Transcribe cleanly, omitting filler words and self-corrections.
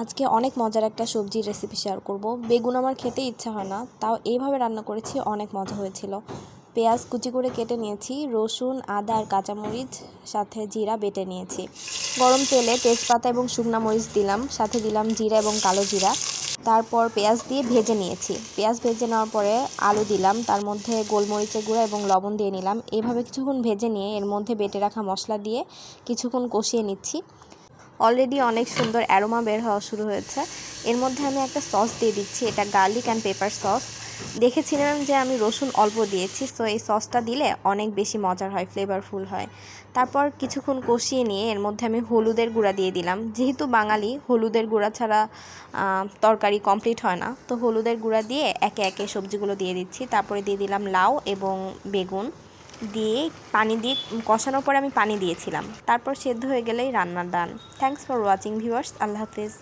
আজকে অনেক মজার একটা সবজির রেসিপি শেয়ার করব। বেগুন আমার খেতে ইচ্ছা হয় না, তাও এইভাবে রান্না করেছি, অনেক মজা হয়েছিল। পেঁয়াজ কুচি করে কেটে নিয়েছি, রসুন, আদা আর কাঁচামরিচ সাথে জিরা বেটে নিয়েছি। গরম তেলে তেজপাতা এবং শুকনা মরিচ দিলাম, সাথে দিলাম জিরা এবং কালো জিরা। তারপর পেঁয়াজ দিয়ে ভেজে নিয়েছি। পেঁয়াজ ভেজে নেওয়ার পরে আলু দিলাম, তার মধ্যে গোলমরিচের গুঁড়া এবং লবণ দিয়ে নিলাম। এভাবে কিছুক্ষণ ভেজে নিয়ে এর মধ্যে বেটে রাখা মশলা দিয়ে কিছুক্ষণ কষিয়ে নিচ্ছি। অলরেডি অনেক সুন্দর অ্যারোমা বের হওয়া শুরু হয়েছে। এর মধ্যে আমি একটা সস দিয়ে দিচ্ছি, এটা গার্লিক অ্যান্ড পেপার সস। দেখেছিলাম যে আমি রসুন অল্প দিয়েছি, সো এই সসটা দিলে অনেক বেশি মজার হয়, ফ্লেভারফুল হয়। তারপর কিছুক্ষণ কষিয়ে নিয়ে এর মধ্যে আমি হলুদের গুঁড়া দিয়ে দিলাম। যেহেতু বাঙালি, হলুদের গুঁড়া ছাড়া তরকারি কমপ্লিট হয় না, তো হলুদের গুঁড়া দিয়ে একে একে সবজিগুলো দিয়ে দিচ্ছি। তারপরে দিয়ে দিলাম লাউ এবং বেগুন দিয়ে পানি দিয়ে কষানোর পরে আমি পানি দিয়েছিলাম। তারপর সেদ্ধ হয়ে গেলেই রান্না done. Thanks for watching viewers. আল্লাহ হাফেজ।